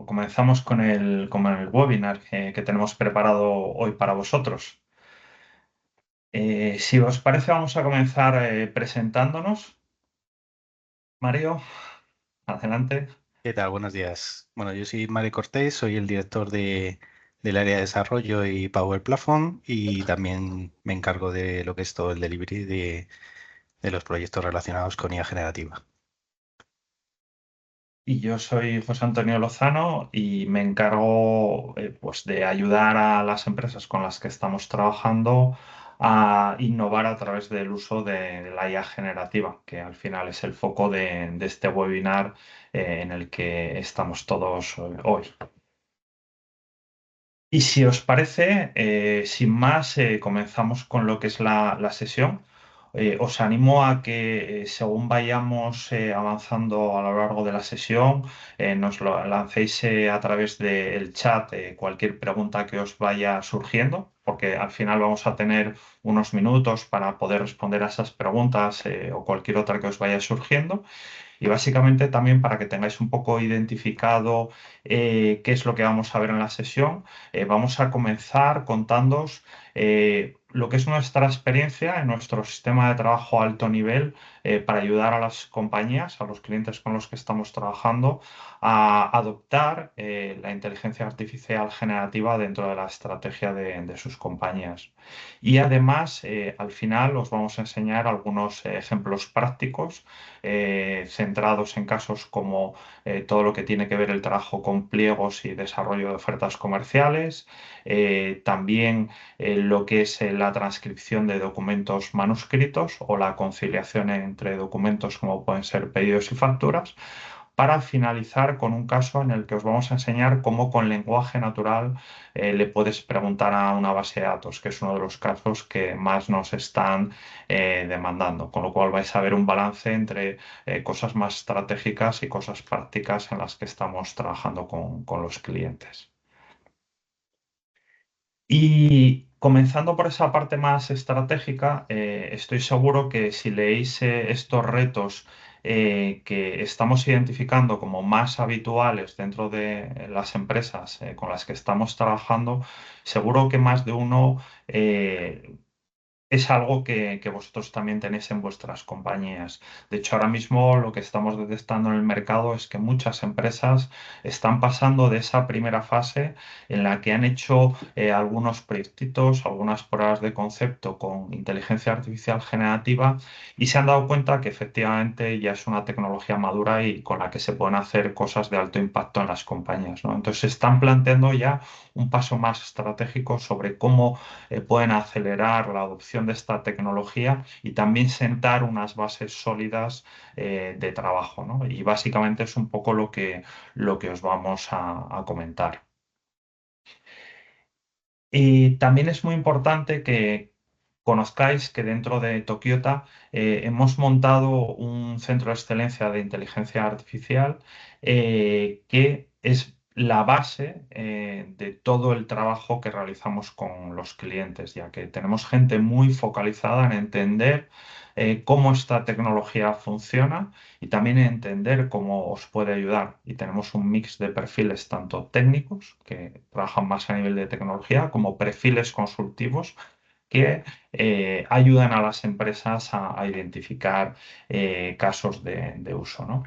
Comenzamos con el webinar que tenemos preparado hoy para vosotros. Si os parece, vamos a comenzar presentándonos. Mario, adelante. ¿Qué tal? Buenos días. Bueno, yo soy Mario Cortés, soy el director del área de desarrollo y Power Platform y también me encargo de lo que es todo el delivery de los proyectos relacionados con IA generativa. Y yo soy José Antonio Lozano y me encargo pues de ayudar a las empresas con las que estamos trabajando a innovar a través del uso de la IA generativa, que al final es el foco de este webinar en el que estamos todos hoy. Y si os parece, sin más, comenzamos con lo que es la sesión. Os animo a que según vayamos avanzando a lo largo de la sesión, nos lo lancéis a través del chat cualquier pregunta que os vaya surgiendo, porque al final vamos a tener unos minutos para poder responder a esas preguntas o cualquier otra que os vaya surgiendo. Y básicamente también para que tengáis un poco identificado qué es lo que vamos a ver en la sesión, vamos a comenzar contándoos lo que es nuestra experiencia en nuestro sistema de trabajo a alto nivel para ayudar a las compañías, a los clientes con los que estamos trabajando, a adoptar la inteligencia artificial generativa dentro de la estrategia de sus compañías. Y además, al final, os vamos a enseñar algunos ejemplos prácticos centrados en casos como todo lo que tiene que ver el trabajo con pliegos y desarrollo de ofertas comerciales, también lo que es la transcripción de documentos manuscritos o la conciliación entre documentos como pueden ser pedidos y facturas, para finalizar con un caso en el que os vamos a enseñar cómo con lenguaje natural le puedes preguntar a una base de datos, que es uno de los casos que más nos están demandando, con lo cual vais a ver un balance entre cosas más estratégicas y cosas prácticas en las que estamos trabajando con los clientes. Y comenzando por esa parte más estratégica, estoy seguro que si leéis estos retos que estamos identificando como más habituales dentro de las empresas con las que estamos trabajando, seguro que más de uno es algo que vosotros también tenéis en vuestras compañías. De hecho, ahora mismo lo que estamos detectando en el mercado es que muchas empresas están pasando de esa primera fase en la que han hecho algunos proyectitos, algunas pruebas de concepto con inteligencia artificial generativa y se han dado cuenta que efectivamente ya es una tecnología madura y con la que se pueden hacer cosas de alto impacto en las compañías, ¿no? Entonces, se están planteando ya un paso más estratégico sobre cómo pueden acelerar la adopción de esta tecnología y también sentar unas bases sólidas de trabajo, ¿no? Y básicamente es un poco lo que os vamos a comentar. Y también es muy importante que conozcáis que dentro de Tokiota hemos montado un centro de excelencia de inteligencia artificial que es la base de todo el trabajo que realizamos con los clientes, ya que tenemos gente muy focalizada en entender cómo esta tecnología funciona y también entender cómo os puede ayudar. Y tenemos un mix de perfiles tanto técnicos, que trabajan más a nivel de tecnología, como perfiles consultivos que ayudan a las empresas a identificar casos de uso, ¿no?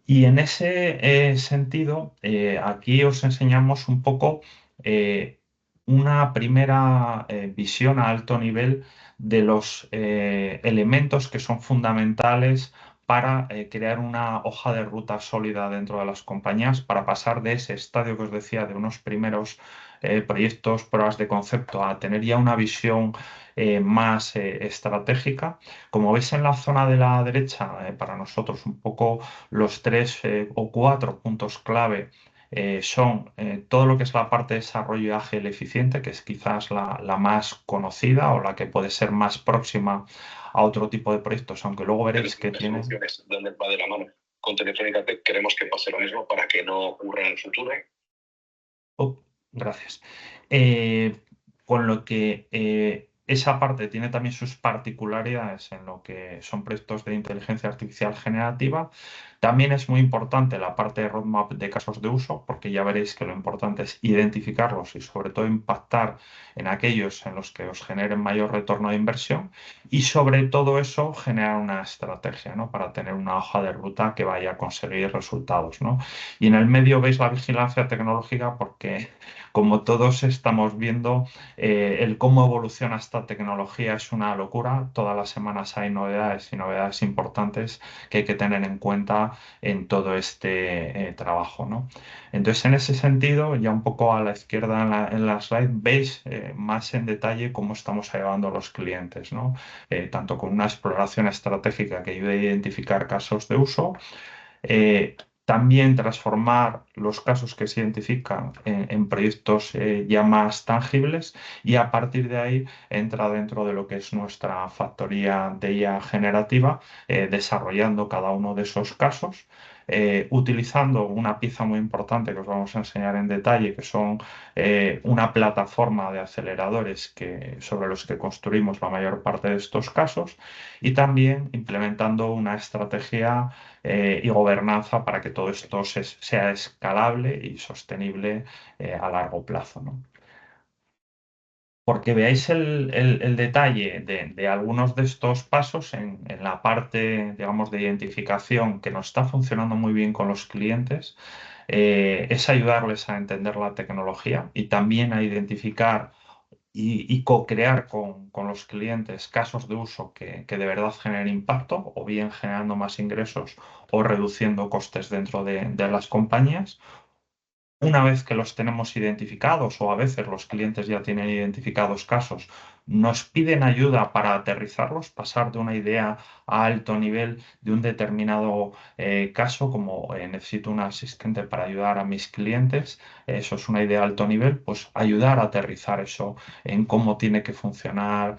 Y en ese sentido, aquí os enseñamos un poco una primera visión a alto nivel de los elementos que son fundamentales para crear una hoja de ruta sólida dentro de las compañías, para pasar de ese estadio que os decía, de unos primeros proyectos, pruebas de concepto, a tener ya una visión más estratégica. Como veis en la zona de la derecha, para nosotros un poco los tres o cuatro puntos clave son todo lo que es la parte de desarrollo ágil eficiente, que es quizás la más conocida o la que puede ser más próxima a otro tipo de proyectos, aunque luego veréis que tiene soluciones donde va de la mano. Con Telefónica Tech queremos que pase lo mismo para que no ocurra en el futuro. Oh, gracias. Eh, con lo que esa parte tiene también sus particularidades en lo que son proyectos de inteligencia artificial generativa, También es muy importante la parte de roadmap de casos de uso, porque ya veréis que lo importante es identificarlos y sobre todo impactar en aquellos en los que os generen mayor retorno de inversión y sobre todo eso generar una estrategia, ¿no? Para tener una hoja de ruta que vaya a conseguir resultados, ¿no? Y en el medio veis la vigilancia tecnológica porque como todos estamos viendo, el cómo evoluciona esta tecnología es una locura. Todas las semanas hay novedades y novedades importantes que hay que tener en cuenta en todo este trabajo, ¿no? Entonces, en ese sentido, ya un poco a la izquierda en la slide, veis más en detalle cómo estamos llevando a los clientes, ¿no? Tanto con una exploración estratégica que ayude a identificar casos de uso, eh, también transformar los casos que se identifican en proyectos ya más tangibles y a partir de ahí entra dentro de lo que es nuestra factoría de IA generativa, desarrollando cada uno de esos casos. Utilizando una pieza muy importante que os vamos a enseñar en detalle, que son una plataforma de aceleradores sobre los que construimos la mayor parte de estos casos, y también implementando una estrategia y gobernanza para que todo esto sea escalable y sostenible a largo plazo, ¿no? Porque veáis el detalle de algunos de estos pasos en la parte, digamos, de identificación que nos está funcionando muy bien con los clientes, es ayudarles a entender la tecnología y también a identificar y co-crear con los clientes casos de uso que de verdad generen impacto, o bien generando más ingresos o reduciendo costes dentro de las compañías. Una vez que los tenemos identificados, o a veces los clientes ya tienen identificados casos, nos piden ayuda para aterrizarlos, pasar de una idea a alto nivel de un determinado caso, como necesito un asistente para ayudar a mis clientes, eso es una idea a alto nivel, pues ayudar a aterrizar eso en cómo tiene que funcionar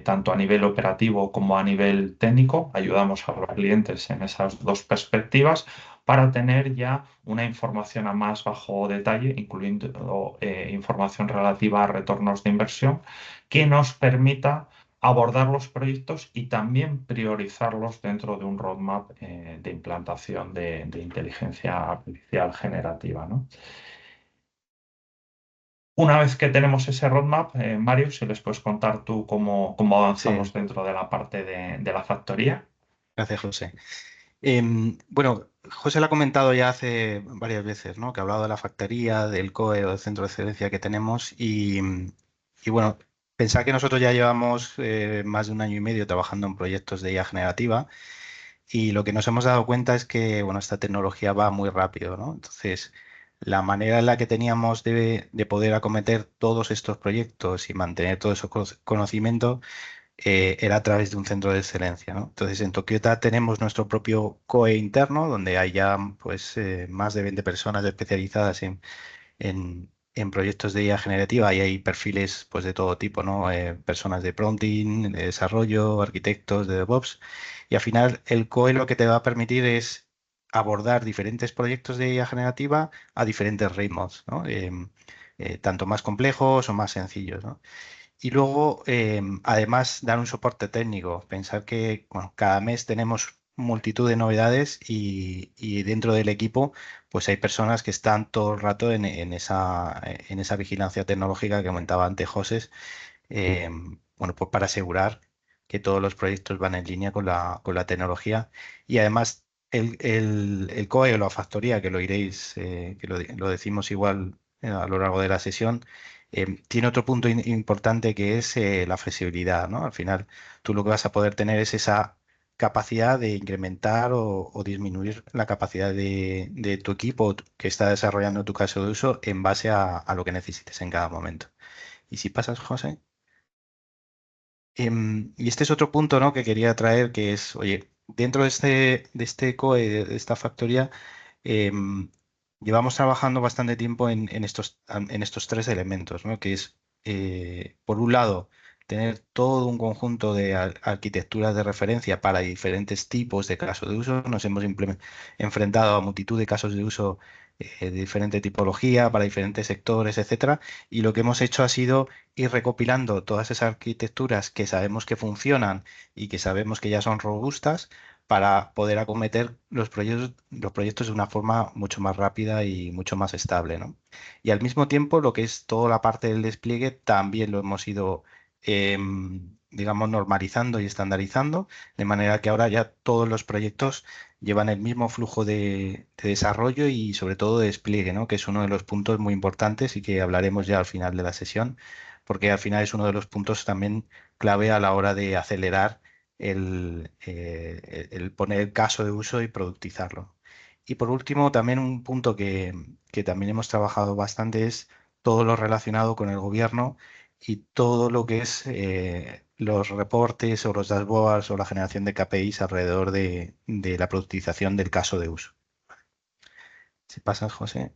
tanto a nivel operativo como a nivel técnico. Ayudamos a los clientes en esas dos perspectivas para tener ya una información a más bajo detalle, incluyendo información relativa a retornos de inversión, que nos permita abordar los proyectos y también priorizarlos dentro de un roadmap de implantación de inteligencia artificial generativa, ¿no? Una vez que tenemos ese roadmap, Mario, si les puedes contar tú cómo avanzamos Sí, dentro de la parte de la factoría. gracias, José. Bueno, José lo ha comentado ya hace varias veces, ¿no? Que ha hablado de la factoría, del COE o del centro de excelencia que tenemos y bueno, pensar que nosotros ya llevamos más de un año y medio trabajando en proyectos de IA generativa y lo que nos hemos dado cuenta es que, bueno, esta tecnología va muy rápido, ¿no? Entonces, la manera en la que teníamos de poder acometer todos estos proyectos y mantener todo ese conocimiento era a través de un centro de excelencia, ¿no? Entonces, en Tokiota tenemos nuestro propio COE interno, donde hay ya pues, más de 20 personas especializadas en proyectos de IA generativa y hay perfiles pues, de todo tipo, ¿no? Personas de prompting, de desarrollo, arquitectos, de DevOps. Y al final, el COE lo que te va a permitir es abordar diferentes proyectos de IA generativa a diferentes ritmos, ¿no? Tanto más complejos o más sencillos, ¿no? Y luego, además, dar un soporte técnico. Pensar que bueno, cada mes tenemos multitud de novedades y dentro del equipo, pues hay personas que están todo el rato en esa vigilancia tecnológica que comentaba antes José, bueno, pues para asegurar que todos los proyectos van en línea con la tecnología. Y además, el COE o la factoría, que lo iréis, que lo decimos igual a lo largo de la sesión, tiene otro punto importante que es la flexibilidad, ¿no? Al final, tú lo que vas a poder tener es esa capacidad de incrementar o disminuir la capacidad de tu equipo que está desarrollando tu caso de uso en base a lo que necesites en cada momento. Y si pasas, José. Y este es otro punto, ¿no? Que quería traer, que es, oye, dentro de este COE, de esta factoría, em, llevamos trabajando bastante tiempo en estos tres elementos, ¿no? Que es, por un lado, tener todo un conjunto de arquitecturas de referencia para diferentes tipos de casos de uso. Nos hemos enfrentado a multitud de casos de uso de diferente tipología, para diferentes sectores, etcétera. Y lo que hemos hecho ha sido ir recopilando todas esas arquitecturas que sabemos que funcionan y que sabemos que ya son robustas para poder acometer los proyectos de una forma mucho más rápida y mucho más estable, ¿no? Y al mismo tiempo, lo que es toda la parte del despliegue también lo hemos ido, digamos, normalizando y estandarizando, de manera que ahora ya todos los proyectos llevan el mismo flujo de desarrollo y sobre todo de despliegue, ¿no? Que es uno de los puntos muy importantes y que hablaremos ya al final de la sesión, porque al final es uno de los puntos también clave a la hora de acelerar el poner el caso de uso y productizarlo. Y por último, también un punto que también hemos trabajado bastante es todo lo relacionado con el gobierno y todo lo que es los reportes o los dashboards o la generación de KPIs alrededor de la productización del caso de uso. Si pasas, José.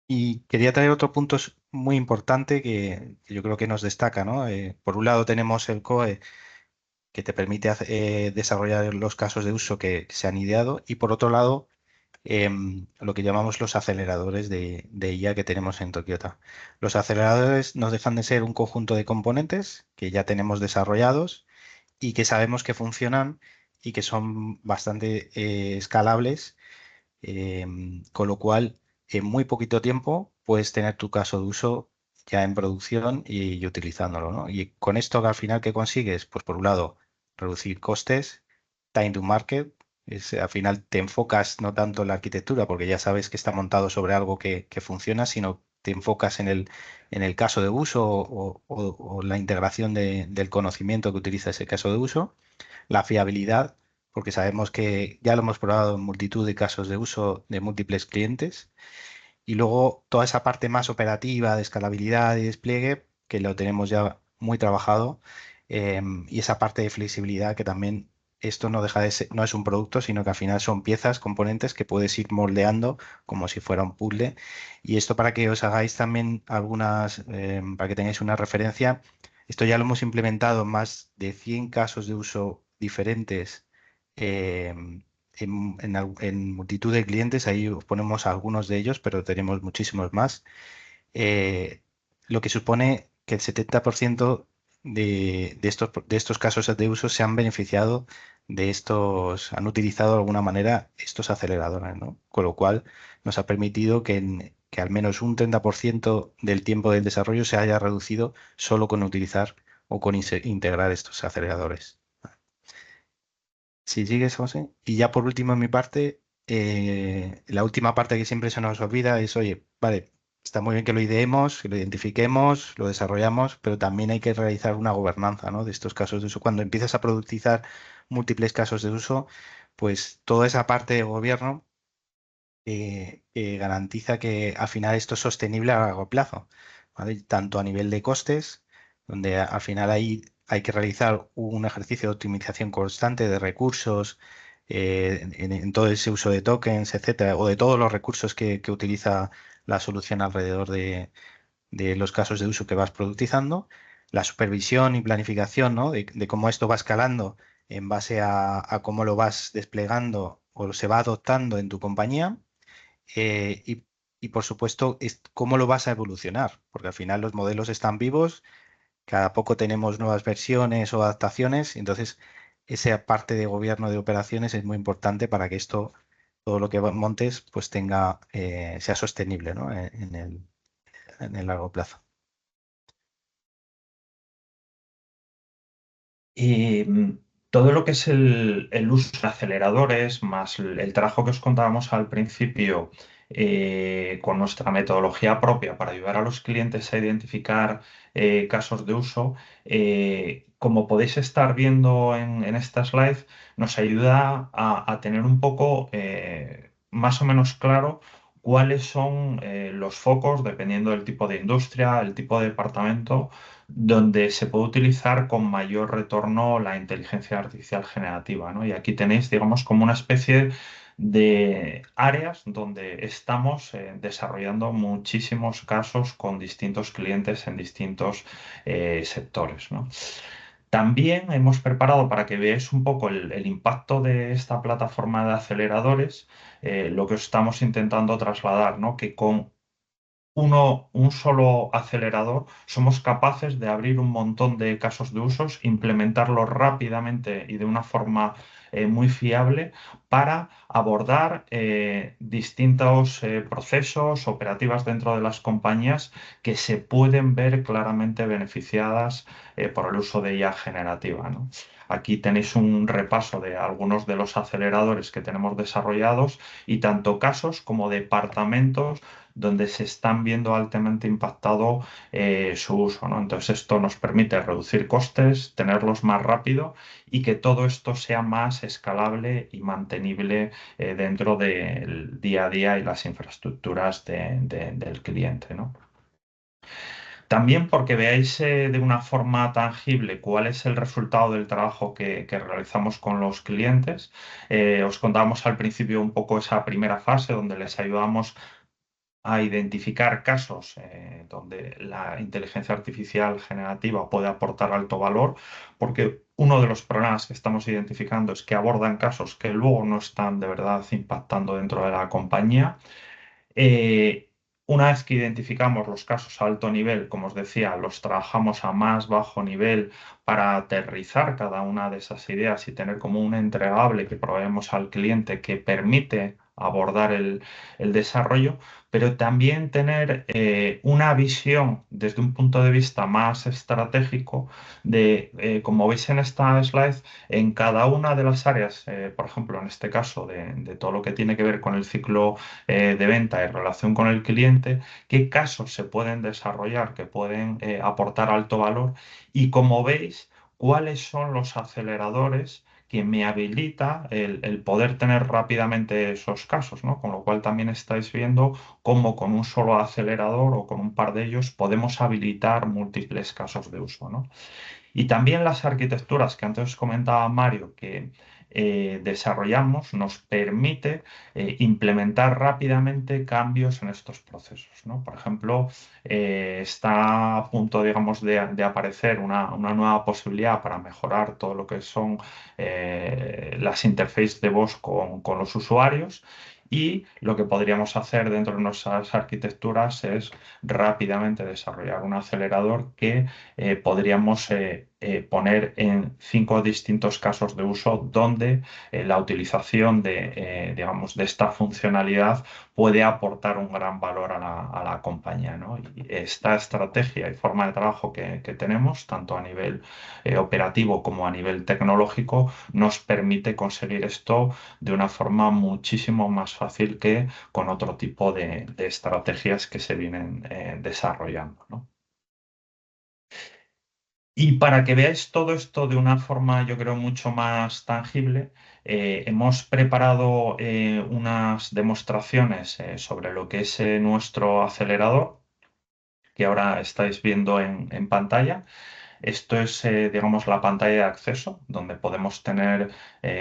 Y quería traer otro punto muy importante que yo creo que nos destaca, ¿no? Por un lado tenemos el COE que te permite desarrollar los casos de uso que se han ideado y por otro lado lo que llamamos los aceleradores de IA que tenemos en Tokiota. Los aceleradores nos dejan de ser un conjunto de componentes que ya tenemos desarrollados y que sabemos que funcionan y que son bastante escalables, con lo cual en muy poquito tiempo puedes tener tu caso de uso ya en producción y utilizándolo, ¿no? Y con esto que al final que consigues, pues por un lado, reducir costes, time to market, al final te enfocas no tanto en la arquitectura, porque ya sabes que está montado sobre algo que funciona, sino te enfocas en el caso de uso o la integración del conocimiento que utiliza ese caso de uso, la fiabilidad, porque sabemos que ya lo hemos probado en multitud de casos de uso de múltiples clientes, y luego toda esa parte más operativa de escalabilidad y despliegue, que lo tenemos ya muy trabajado, y esa parte de flexibilidad que también esto no deja de ser, no es un producto, sino que al final son piezas, componentes que puedes ir moldeando como si fuera un puzzle. Y esto para que os hagáis también algunas, para que tengáis una referencia, esto ya lo hemos implementado en más de 100 casos de uso diferentes. En multitud de clientes, ahí os ponemos algunos de ellos, pero tenemos muchísimos más, eh, lo que supone que el 70% de estos casos de uso se han beneficiado de estos, han utilizado de alguna manera estos aceleradores, ¿no? Con lo cual nos ha permitido que al menos un 30% del tiempo del desarrollo se haya reducido solo con utilizar o con integrar estos aceleradores. Si sigues, José. Y ya por último, en mi parte, la última parte que siempre se nos olvida es, oye, vale, está muy bien que lo ideemos, que lo identifiquemos, lo desarrollamos, pero también hay que realizar una gobernanza, ¿no? De estos casos de uso. Cuando empiezas a productizar múltiples casos de uso, pues toda esa parte de gobierno que garantiza que al final esto es sostenible a largo plazo, ¿vale? Tanto a nivel de costes, donde al final hay que realizar un ejercicio de optimización constante de recursos en todo ese uso de tokens, etcétera, o de todos los recursos que utiliza la solución alrededor de los casos de uso que vas productizando, la supervisión y planificación, ¿no? De cómo esto va escalando en base a cómo lo vas desplegando o se va adoptando en tu compañía, eh, y, y, por supuesto, cómo lo vas a evolucionar, porque al final los modelos están vivos, cada poco tenemos nuevas versiones o adaptaciones, entonces esa parte de gobierno de operaciones es muy importante para que esto, todo lo que montes, pues sea sostenible, ¿no? En el largo plazo. Y todo lo que es el uso de aceleradores, más el trabajo que os contábamos al principio, con nuestra metodología propia para ayudar a los clientes a identificar casos de uso, como podéis estar viendo en esta slide, nos ayuda a tener un poco más o menos claro cuáles son los focos, dependiendo del tipo de industria, el tipo de departamento donde se puede utilizar con mayor retorno la inteligencia artificial generativa, ¿no? Y aquí tenéis, digamos, como una especie de áreas donde estamos desarrollando muchísimos casos con distintos clientes en distintos sectores, ¿no? También hemos preparado para que veáis un poco el impacto de esta plataforma de aceleradores, lo que os estamos intentando trasladar, ¿no? Que con un solo acelerador, somos capaces de abrir un montón de casos de usos, implementarlos rápidamente y de una forma muy fiable para abordar distintos procesos, operativas dentro de las compañías que se pueden ver claramente beneficiadas por el uso de IA generativa, ¿no? Aquí tenéis un repaso de algunos de los aceleradores que tenemos desarrollados y tanto casos como departamentos donde se están viendo altamente impactado su uso, ¿no? Entonces esto nos permite reducir costes, tenerlos más rápido y que todo esto sea más escalable y mantenible dentro del día a día y las infraestructuras del cliente, ¿no? También porque veáis de una forma tangible cuál es el resultado del trabajo que realizamos con los clientes. Os contábamos al principio un poco esa primera fase donde les ayudamos a identificar casos donde la inteligencia artificial generativa puede aportar alto valor, porque uno de los problemas que estamos identificando es que abordan casos que luego no están de verdad impactando dentro de la compañía. Eh, una vez que identificamos los casos a alto nivel, como os decía, los trabajamos a más bajo nivel para aterrizar cada una de esas ideas y tener como un entregable que proveemos al cliente que permite abordar el desarrollo, pero también tener una visión desde un punto de vista más estratégico de, como veis en esta slide, en cada una de las áreas, por ejemplo, en este caso de todo lo que tiene que ver con el ciclo de venta en relación con el cliente, qué casos se pueden desarrollar que pueden aportar alto valor y como veis, cuáles son los aceleradores que me habilita el poder tener rápidamente esos casos, ¿no? Con lo cual también estáis viendo cómo con un solo acelerador o con un par de ellos podemos habilitar múltiples casos de uso, ¿no? Y también las arquitecturas que antes os comentaba Mario, que desarrollamos, nos permite implementar rápidamente cambios en estos procesos, ¿no? Por ejemplo, está a punto, digamos, de aparecer una nueva posibilidad para mejorar todo lo que son las interfaces de voz con los usuarios. Y lo que podríamos hacer dentro de nuestras arquitecturas es rápidamente desarrollar un acelerador que podríamos poner en 5 distintos casos de uso donde la utilización digamos, de esta funcionalidad puede aportar un gran valor a la compañía, ¿no? Y esta estrategia y forma de trabajo que tenemos, tanto a nivel operativo como a nivel tecnológico, nos permite conseguir esto de una forma muchísimo más fácil que con otro tipo de estrategias que se vienen desarrollando, ¿no? Y para que veáis todo esto de una forma, yo creo, mucho más tangible, hemos preparado unas demostraciones sobre lo que es nuestro acelerador, que ahora estáis viendo en pantalla. Esto es, digamos, la pantalla de acceso, donde podemos tener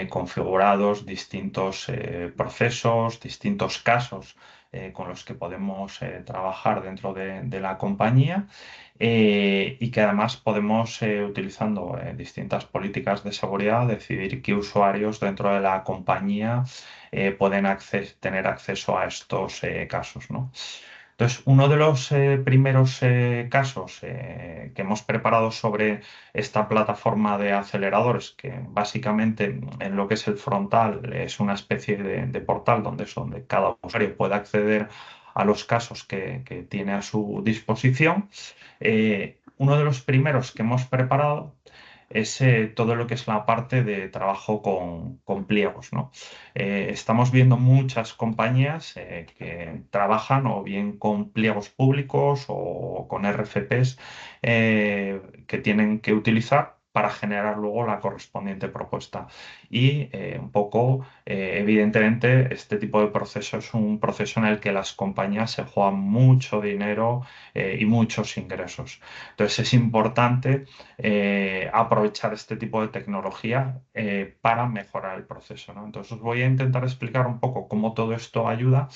configurados distintos procesos, distintos casos con los que podemos trabajar dentro de la compañía y que además podemos, utilizando distintas políticas de seguridad, decidir qué usuarios dentro de la compañía pueden tener acceso a estos casos, ¿no? Entonces, uno de los primeros casos que hemos preparado sobre esta plataforma de aceleradores, que básicamente en lo que es el frontal es una especie de portal donde cada usuario puede acceder a los casos que tiene a su disposición. Uno de los primeros que hemos preparado es todo lo que es la parte de trabajo con pliegos, ¿no? Estamos viendo muchas compañías que trabajan o bien con pliegos públicos o con RFPs que tienen que utilizar para generar luego la correspondiente propuesta. Y un poco, evidentemente, este tipo de proceso es un proceso en el que las compañías se juegan mucho dinero y muchos ingresos. Entonces es importante aprovechar este tipo de tecnología para mejorar el proceso, ¿no? Entonces os voy a intentar explicar un poco cómo todo esto ayuda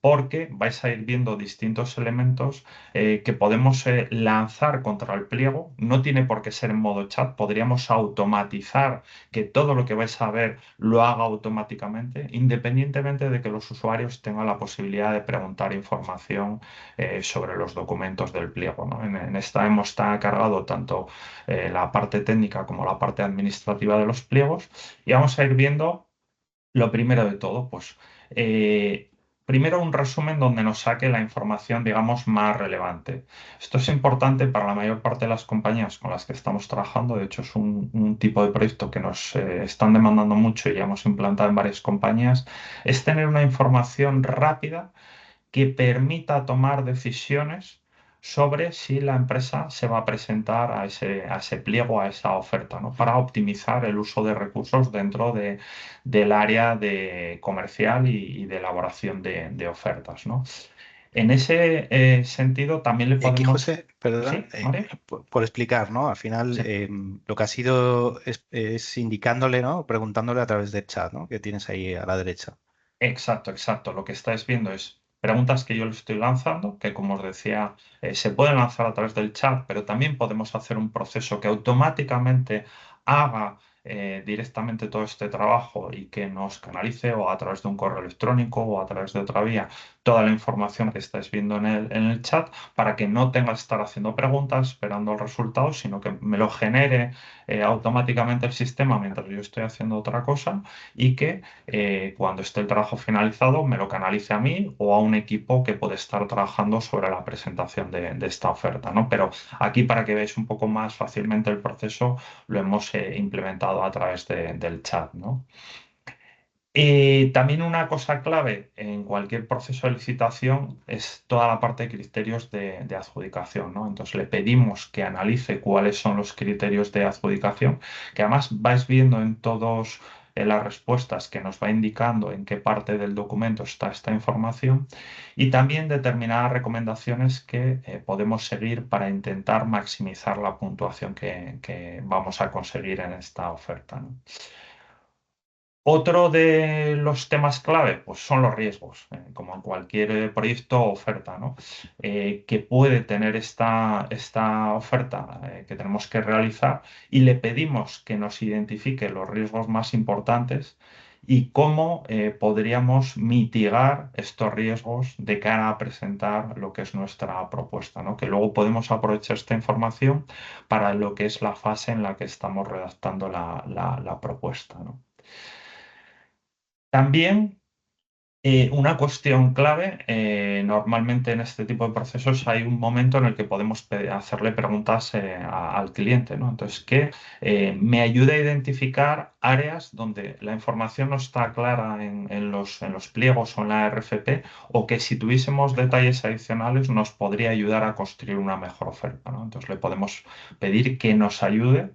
porque vais a ir viendo distintos elementos que podemos lanzar contra el pliego. No tiene por qué ser en modo chat, podríamos automatizar que todo lo que vais a ver lo haga automáticamente, independientemente de que los usuarios tengan la posibilidad de preguntar información sobre los documentos del pliego, ¿no? En esta está cargado tanto la parte técnica como la parte administrativa de los pliegos y vamos a ir viendo lo primero de todo, pues primero un resumen donde nos saque la información, digamos, más relevante. Esto es importante para la mayor parte de las compañías con las que estamos trabajando. De hecho, es un tipo de proyecto que nos están demandando mucho y ya hemos implantado en varias compañías. Es tener una información rápida que permita tomar decisiones sobre si la empresa se va a presentar a ese pliego, a esa oferta, ¿no? Para optimizar el uso de recursos dentro del área de comercial y de elaboración de ofertas, ¿no? En ese sentido, también le Y aquí, podemos... José, perdona, ¿Sí, Mario? por explicar, ¿no? Al final, Sí. lo que ha sido es indicándole, ¿no? Preguntándole a través del chat, ¿no? Que tienes ahí a la derecha. Exacto, exacto. Lo que estáis viendo es preguntas que yo le estoy lanzando, que como os decía, se pueden lanzar a través del chat, pero también podemos hacer un proceso que automáticamente haga directamente todo este trabajo y que nos canalice o a través de un correo electrónico o a través de otra vía toda la información que estáis viendo en el chat para que no tenga que estar haciendo preguntas esperando el resultado, sino que me lo genere automáticamente el sistema mientras yo estoy haciendo otra cosa y que cuando esté el trabajo finalizado, me lo canalice a mí o a un equipo que puede estar trabajando sobre la presentación de esta oferta, ¿no? Pero aquí, para que veáis un poco más fácilmente el proceso, lo hemos implementado a través del chat, ¿no? También una cosa clave en cualquier proceso de licitación es toda la parte de criterios de adjudicación, ¿no? Entonces le pedimos que analice cuáles son los criterios de adjudicación, que además vais viendo en todas las respuestas que nos va indicando en qué parte del documento está esta información y también determinadas recomendaciones que podemos seguir para intentar maximizar la puntuación que vamos a conseguir en esta oferta, ¿no? Otro de los temas clave, pues son los riesgos, como en cualquier proyecto o oferta, ¿no? Que puede tener esta oferta que tenemos que realizar y le pedimos que nos identifique los riesgos más importantes y cómo podríamos mitigar estos riesgos de cara a presentar lo que es nuestra propuesta, ¿no? Que luego podemos aprovechar esta información para lo que es la fase en la que estamos redactando la propuesta, ¿no? También una cuestión clave, normalmente en este tipo de procesos hay un momento en el que podemos hacerle preguntas al cliente, ¿no? Entonces, que me ayude a identificar áreas donde la información no está clara en los pliegos o en la RFP o que si tuviésemos detalles adicionales nos podría ayudar a construir una mejor oferta, ¿no? Entonces, le podemos pedir que nos ayude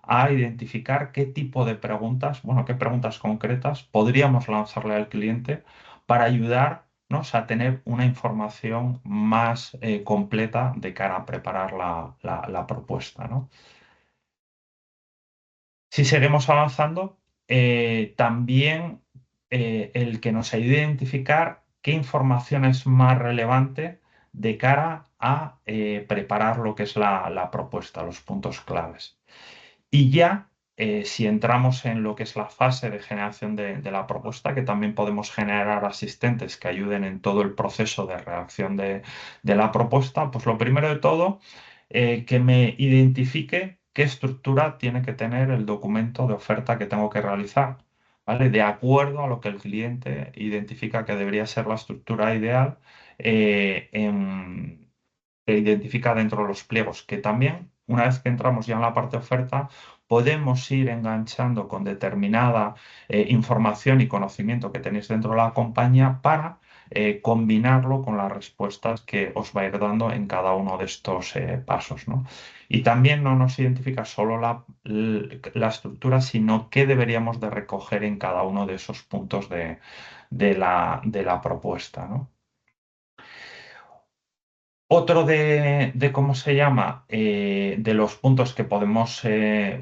a identificar qué tipo de preguntas, bueno, qué preguntas concretas podríamos lanzarle al cliente para ayudarnos a tener una información más completa de cara a preparar la propuesta, ¿no? Si seguimos avanzando, también el que nos ayude a identificar qué información es más relevante de cara a preparar lo que es la propuesta, los puntos claves. Y ya, si entramos en lo que es la fase de generación de la propuesta, que también podemos generar asistentes que ayuden en todo el proceso de redacción de la propuesta, pues lo primero de todo, que me identifique qué estructura tiene que tener el documento de oferta que tengo que realizar, ¿vale? De acuerdo a lo que el cliente identifica que debería ser la estructura ideal que identifica dentro de los pliegos, que también, una vez que entramos ya en la parte de oferta, podemos ir enganchando con determinada información y conocimiento que tenéis dentro de la compañía para combinarlo con las respuestas que os va a ir dando en cada uno de estos pasos, ¿no? Y también no nos identifica solo la estructura, sino qué deberíamos de recoger en cada uno de esos puntos de la propuesta, ¿no? Otro de cómo se llama, de los puntos que podemos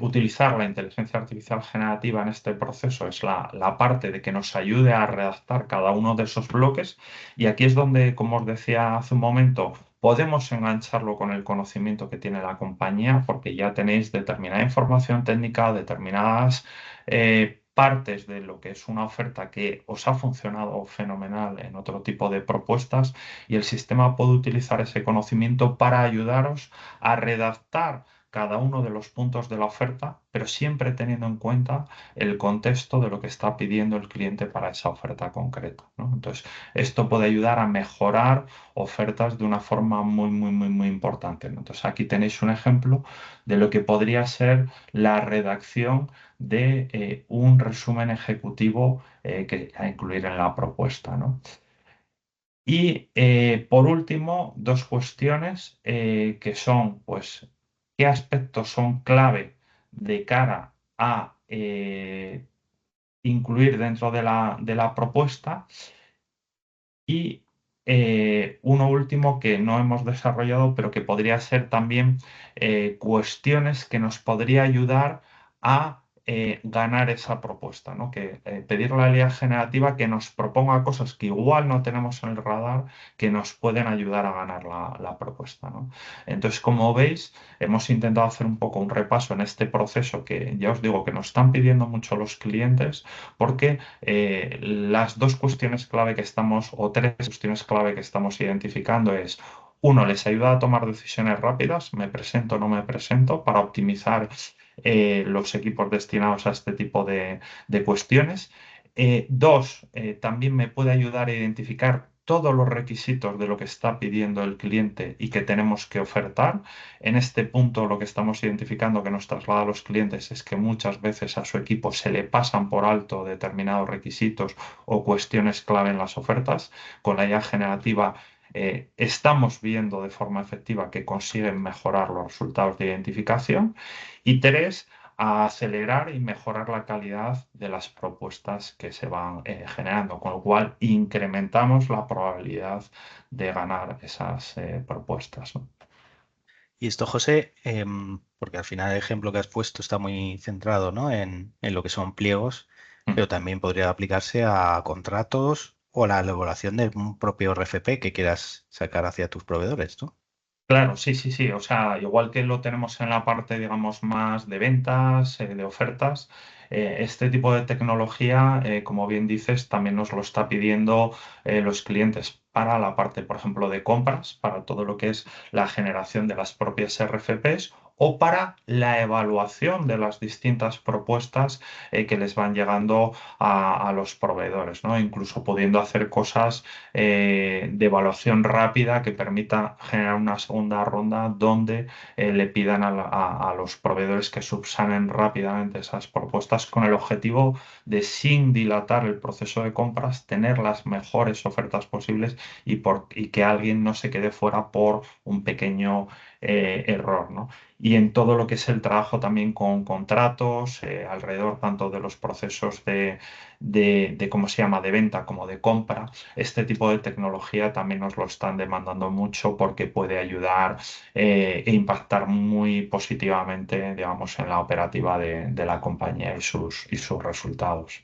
utilizar la inteligencia artificial generativa en este proceso es la parte de que nos ayude a redactar cada uno de esos bloques. Y aquí es donde, como os decía hace un momento, podemos engancharlo con el conocimiento que tiene la compañía, porque ya tenéis determinada información técnica, determinadas partes de lo que es una oferta que os ha funcionado fenomenal en otro tipo de propuestas y el sistema puede utilizar ese conocimiento para ayudaros a redactar cada uno de los puntos de la oferta, pero siempre teniendo en cuenta el contexto de lo que está pidiendo el cliente para esa oferta concreta, ¿no? Entonces, esto puede ayudar a mejorar ofertas de una forma muy, muy, muy, muy importante, ¿no? Entonces, aquí tenéis un ejemplo de lo que podría ser la redacción de un resumen ejecutivo que a incluir en la propuesta, ¿no? Y por último, dos cuestiones que son, pues, qué aspectos son clave de cara a incluir dentro de la propuesta y uno último que no hemos desarrollado, pero que podría ser también cuestiones que nos podría ayudar a ganar esa propuesta, ¿no? Que pedirle a la IA generativa que nos proponga cosas que igual no tenemos en el radar, que nos pueden ayudar a ganar la propuesta, ¿no? Entonces, como veis, hemos intentado hacer un poco un repaso en este proceso que ya os digo que nos están pidiendo mucho los clientes, porque las dos cuestiones clave que estamos, o tres cuestiones clave que estamos identificando es, uno, les ayuda a tomar decisiones rápidas, me presento o no me presento, para optimizar los equipos destinados a este tipo de cuestiones. Dos, también me puede ayudar a identificar todos los requisitos de lo que está pidiendo el cliente y que tenemos que ofertar. En este punto lo que estamos identificando que nos traslada a los clientes es que muchas veces a su equipo se le pasan por alto determinados requisitos o cuestiones clave en las ofertas. Con la IA generativa estamos viendo de forma efectiva que consiguen mejorar los resultados de identificación. Y tres, a acelerar y mejorar la calidad de las propuestas que se van generando, con lo cual incrementamos la probabilidad de ganar esas propuestas, ¿no? Y esto, José, porque al final el ejemplo que has puesto está muy centrado, ¿no? En lo que son pliegos, Mm. pero también podría aplicarse a contratos o la elaboración de un propio RFP que quieras sacar hacia tus proveedores, ¿no? Claro, sí, sí, sí. O sea, igual que lo tenemos en la parte, digamos, más de ventas, de ofertas, este tipo de tecnología, como bien dices, también nos lo está pidiendo los clientes para la parte, por ejemplo, de compras, para todo lo que es la generación de las propias RFPs o para la evaluación de las distintas propuestas que les van llegando a los proveedores, ¿no? Incluso pudiendo hacer cosas de evaluación rápida que permita generar una segunda ronda donde le pidan a los proveedores que subsanen rápidamente esas propuestas con el objetivo de, sin dilatar el proceso de compras, tener las mejores ofertas posibles y que alguien no se quede fuera por un pequeño error, ¿no? Y en todo lo que es el trabajo también con contratos, alrededor tanto de los procesos ¿cómo se llama?, de venta como de compra, este tipo de tecnología también nos lo están demandando mucho porque puede ayudar e impactar muy positivamente, digamos, en la operativa de la compañía y sus resultados.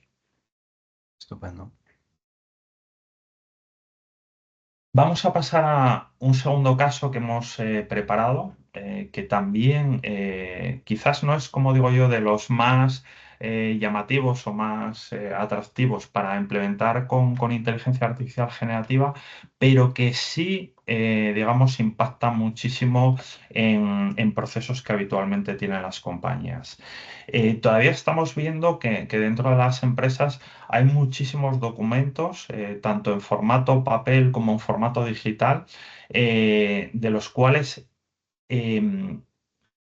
Estupendo. Vamos a pasar a un segundo caso que hemos preparado, que también quizás no es, como digo yo, de los más llamativos o más atractivos para implementar con inteligencia artificial generativa, pero que sí, digamos, impacta muchísimo en procesos que habitualmente tienen las compañías. Todavía estamos viendo que dentro de las empresas hay muchísimos documentos, tanto en formato papel como en formato digital, de los cuales em,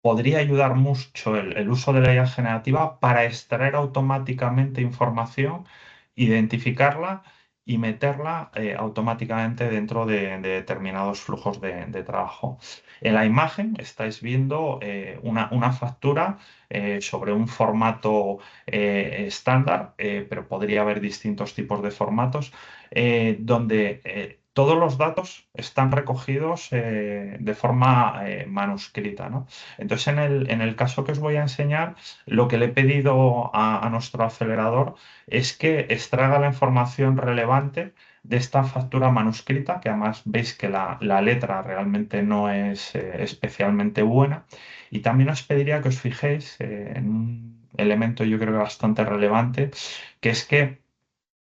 podría ayudar mucho el uso de la IA generativa para extraer automáticamente información, identificarla y meterla automáticamente dentro de determinados flujos de trabajo. En la imagen estáis viendo una factura sobre un formato estándar, pero podría haber distintos tipos de formatos, donde todos los datos están recogidos de forma manuscrita, ¿no? Entonces, en el caso que os voy a enseñar, lo que le he pedido a nuestro acelerador es que extraiga la información relevante de esta factura manuscrita, que además veis que la letra realmente no es especialmente buena. Y también os pediría que os fijéis en un elemento yo creo que bastante relevante, que es que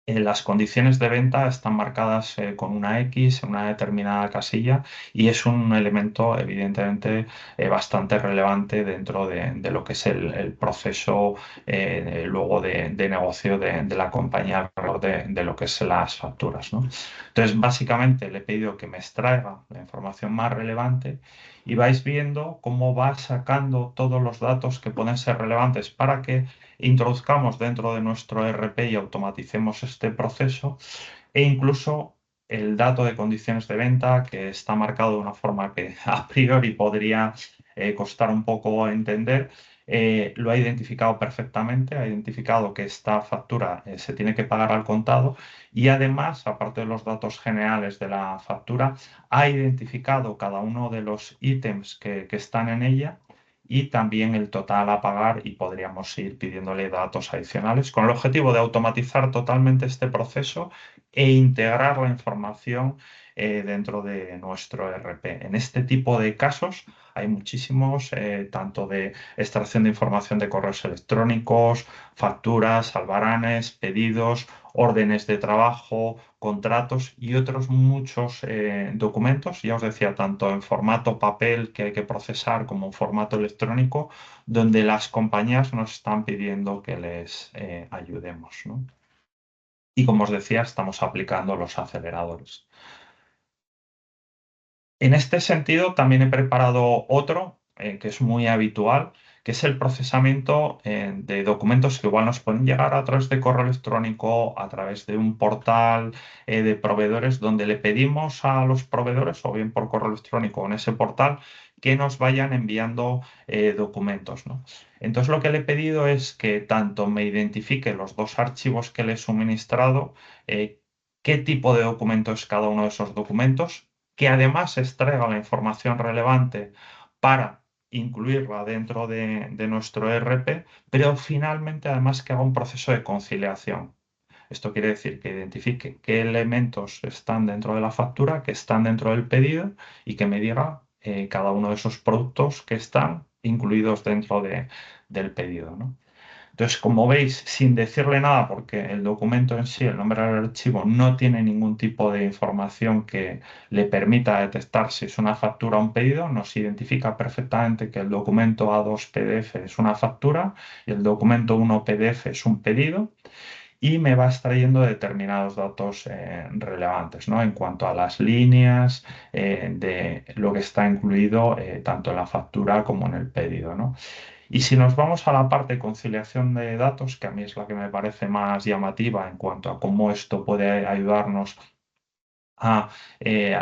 las condiciones de venta están marcadas con una X en una determinada casilla y es un elemento evidentemente bastante relevante dentro de lo que es el proceso luego de negocio de la compañía alrededor de lo que es las facturas, ¿no? Entonces, básicamente le he pedido que me extraiga la información más relevante y vais viendo cómo va sacando todos los datos que pueden ser relevantes para que introduzcamos dentro de nuestro ERP y automaticemos este proceso e incluso el dato de condiciones de venta que está marcado de una forma que a priori podría costar un poco entender. Lo ha identificado perfectamente, ha identificado que esta factura se tiene que pagar al contado y además, aparte de los datos generales de la factura, ha identificado cada uno de los ítems que están en ella y también el total a pagar y podríamos ir pidiéndole datos adicionales con el objetivo de automatizar totalmente este proceso e integrar la información dentro de nuestro ERP. En este tipo de casos hay muchísimos, tanto de extracción de información de correos electrónicos, facturas, albaranes, pedidos, órdenes de trabajo, contratos y otros muchos documentos, ya os decía, tanto en formato papel que hay que procesar como en formato electrónico, donde las compañías nos están pidiendo que les ayudemos, ¿no? Y como os decía, estamos aplicando los aceleradores. En este sentido, también he preparado otro que es muy habitual, que es el procesamiento de documentos que igual nos pueden llegar a través de correo electrónico, a través de un portal de proveedores, donde le pedimos a los proveedores, o bien por correo electrónico o en ese portal, que nos vayan enviando documentos, ¿no? Entonces, lo que le he pedido es que tanto me identifique los dos archivos que le he suministrado, qué tipo de documento es cada uno de esos documentos, que además extraiga la información relevante para incluirla dentro de nuestro ERP, pero finalmente además que haga un proceso de conciliación. Esto quiere decir que identifique qué elementos están dentro de la factura, que están dentro del pedido y que me diga cada uno de esos productos que están incluidos dentro del pedido, ¿no? Entonces, como veis, sin decirle nada, porque el documento en sí, el nombre del archivo, no tiene ningún tipo de información que le permita detectar si es una factura o un pedido, nos identifica perfectamente que el documento A2 PDF es una factura y el documento 1 PDF es un pedido y me va extrayendo determinados datos relevantes, ¿no? En cuanto a las líneas de lo que está incluido tanto en la factura como en el pedido, ¿no? Y si nos vamos a la parte de conciliación de datos, que a mí es la que me parece más llamativa en cuanto a cómo esto puede ayudarnos a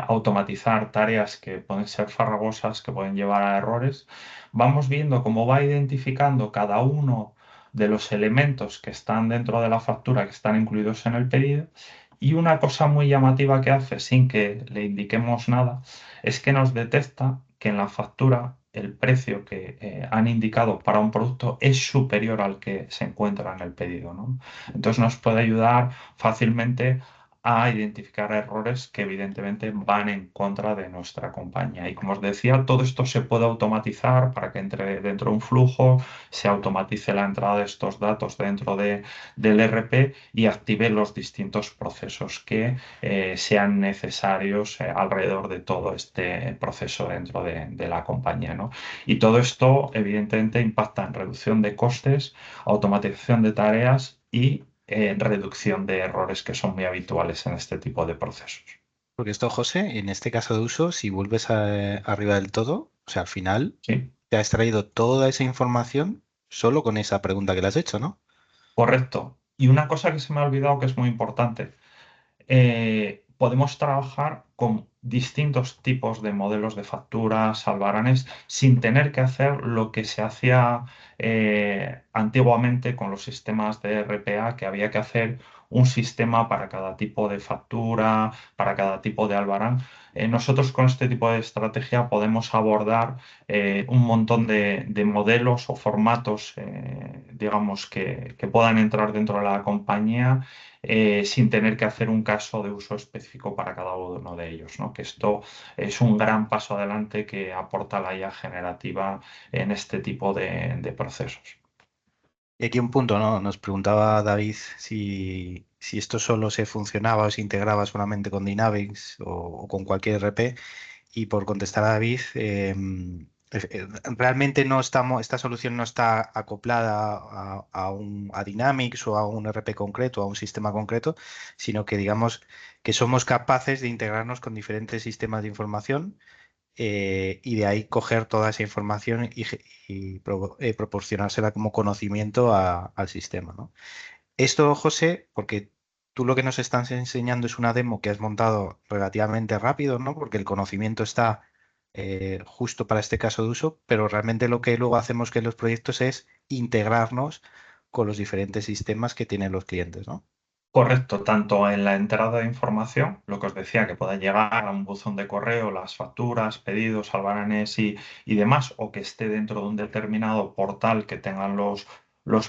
automatizar tareas que pueden ser farragosas, que pueden llevar a errores, vamos viendo cómo va identificando cada uno de los elementos que están dentro de la factura, que están incluidos en el pedido. Y una cosa muy llamativa que hace sin que le indiquemos nada es que nos detecta que en la factura el precio que han indicado para un producto es superior al que se encuentra en el pedido, ¿no? Entonces nos puede ayudar fácilmente a identificar errores que evidentemente van en contra de nuestra compañía. Y como os decía, todo esto se puede automatizar para que entre dentro de un flujo, se automatice la entrada de estos datos dentro del ERP y active los distintos procesos que sean necesarios alrededor de todo este proceso dentro de la compañía, ¿no? Y todo esto evidentemente impacta en reducción de costes, automatización de tareas y reducción de errores que son muy habituales en este tipo de procesos. Porque esto, José, en este caso de uso, si vuelves arriba del todo, o sea, al final ¿Sí? te ha extraído toda esa información solo con esa pregunta que le has hecho, ¿no? Correcto. Y una cosa que se me ha olvidado que es muy importante. Podemos trabajar con distintos tipos de modelos de facturas, albaranes, sin tener que hacer lo que se hacía antiguamente con los sistemas de RPA, que había que hacer un sistema para cada tipo de factura, para cada tipo de albarán. Nosotros con este tipo de estrategia podemos abordar un montón de modelos o formatos, digamos, que puedan entrar dentro de la compañía sin tener que hacer un caso de uso específico para cada uno de ellos, ¿no? Que esto es un gran paso adelante que aporta la IA generativa en este tipo de procesos. Y aquí un punto, ¿no? Nos preguntaba David si esto solo se funcionaba o se integraba solamente con Dynamics o con cualquier RP. Y por contestar a David, realmente no estamos, esta solución no está acoplada a Dynamics o a un RP concreto, a un sistema concreto, sino que digamos que somos capaces de integrarnos con diferentes sistemas de información y de ahí coger toda esa información y proporcionársela como conocimiento al sistema, ¿no? Esto, José, porque tú lo que nos estás enseñando es una demo que has montado relativamente rápido, ¿no? Porque el conocimiento está justo para este caso de uso, pero realmente lo que luego hacemos que en los proyectos es integrarnos con los diferentes sistemas que tienen los clientes, ¿no? Correcto, tanto en la entrada de información, lo que os decía, que pueda llegar a un buzón de correo, las facturas, pedidos, albaranes y demás, o que esté dentro de un determinado portal que tengan los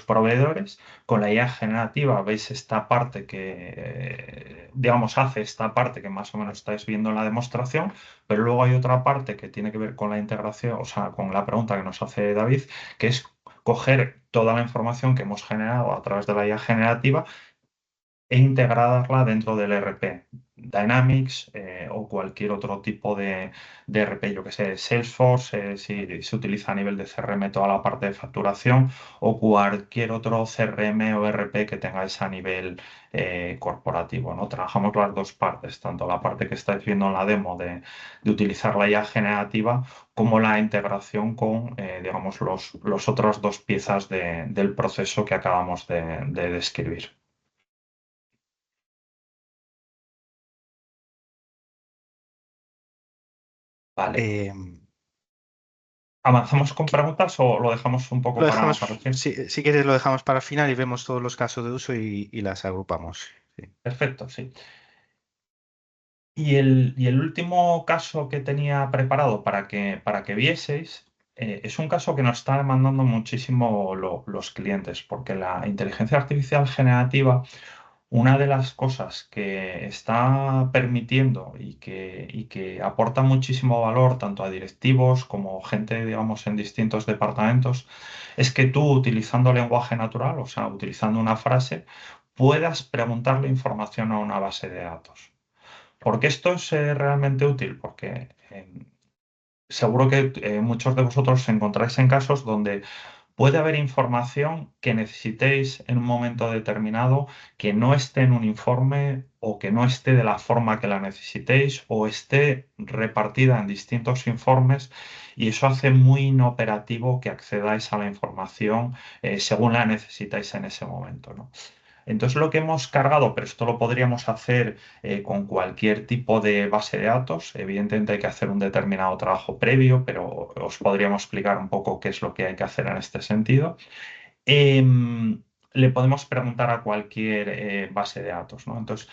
proveedores. Con la IA generativa veis esta parte que, digamos, hace esta parte que más o menos estáis viendo en la demostración, pero luego hay otra parte que tiene que ver con la integración, o sea, con la pregunta que nos hace David, que es coger toda la información que hemos generado a través de la IA generativa e integrarla dentro del ERP. Dynamics o cualquier otro tipo de ERP, yo que sé, Salesforce, si se utiliza a nivel de CRM toda la parte de facturación o cualquier otro CRM o ERP que tengáis a nivel corporativo, ¿no? Trabajamos las dos partes, tanto la parte que estáis viendo en la demo de utilizar la IA generativa como la integración con, digamos, los otras dos piezas del proceso que acabamos de describir. Vale. Eh, ¿Avanzamos con ¿qué- preguntas o lo dejamos un poco lo dejamos, para el fin? si quieres lo dejamos para el final y vemos todos los casos de uso y las agrupamos. Sí. Perfecto, sí. Y el último caso que tenía preparado para que vieseis es un caso que nos está demandando muchísimo los clientes, porque la inteligencia artificial generativa, una de las cosas que está permitiendo y que aporta muchísimo valor tanto a directivos como gente, digamos, en distintos departamentos, es que tú utilizando lenguaje natural, o sea, utilizando una frase, puedas preguntarle información a una base de datos. ¿Por qué esto es realmente útil? Porque seguro que muchos de vosotros os encontráis en casos donde puede haber información que necesitéis en un momento determinado que no esté en un informe o que no esté de la forma que la necesitéis o esté repartida en distintos informes y eso hace muy inoperativo que accedáis a la información según la necesitáis en ese momento, ¿no? Entonces lo que hemos cargado, pero esto lo podríamos hacer con cualquier tipo de base de datos. Evidentemente hay que hacer un determinado trabajo previo, pero os podríamos explicar un poco qué es lo que hay que hacer en este sentido. Le podemos preguntar a cualquier base de datos, ¿no? Entonces,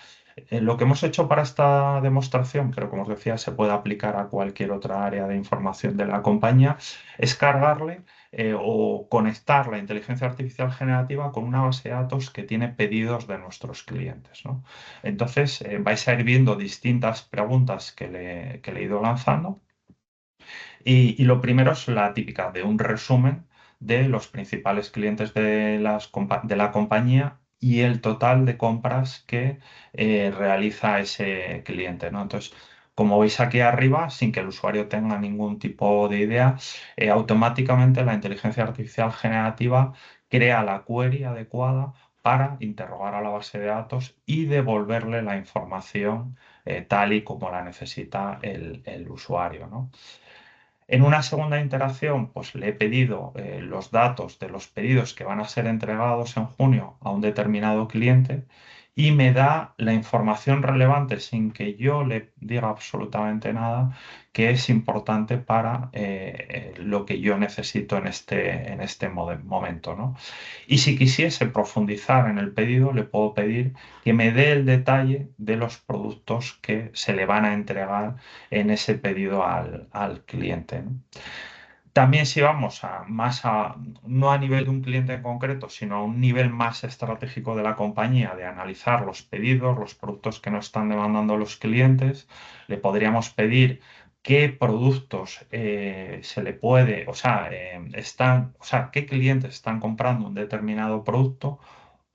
lo que hemos hecho para esta demostración, pero como os decía, se puede aplicar a cualquier otra área de información de la compañía, es cargarle o conectar la inteligencia artificial generativa con una base de datos que tiene pedidos de nuestros clientes, ¿no? Entonces, vais a ir viendo distintas preguntas que le he ido lanzando y lo primero es la típica de un resumen de los principales clientes de la compañía y el total de compras que realiza ese cliente, ¿no? Entonces, como veis aquí arriba, sin que el usuario tenga ningún tipo de idea, automáticamente la inteligencia artificial generativa crea la query adecuada para interrogar a la base de datos y devolverle la información tal y como la necesita el usuario, ¿no? En una segunda interacción, pues le he pedido los datos de los pedidos que van a ser entregados en junio a un determinado cliente y me da la información relevante sin que yo le diga absolutamente nada, que es importante para lo que yo necesito en este momento, ¿no? Y si quisiese profundizar en el pedido, le puedo pedir que me dé el detalle de los productos que se le van a entregar en ese pedido al cliente, ¿no? También si vamos no a nivel de un cliente en concreto, sino a un nivel más estratégico de la compañía, de analizar los pedidos, los productos que nos están demandando los clientes, le podríamos pedir qué productos se le puede, o sea, qué clientes están comprando un determinado producto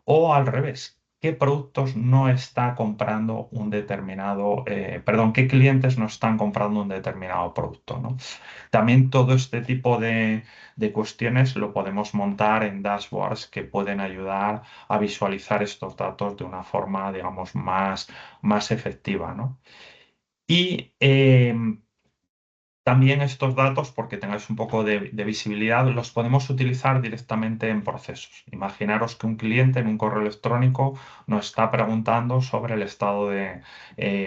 o al revés, qué productos no está comprando un determinado, perdón, qué clientes no están comprando un determinado producto, ¿no? También todo este tipo de cuestiones lo podemos montar en dashboards que pueden ayudar a visualizar estos datos de una forma, digamos, más efectiva, ¿no? Y también estos datos, porque tengáis un poco de visibilidad, los podemos utilizar directamente en procesos. Imaginaros que un cliente en un correo electrónico nos está preguntando sobre el estado de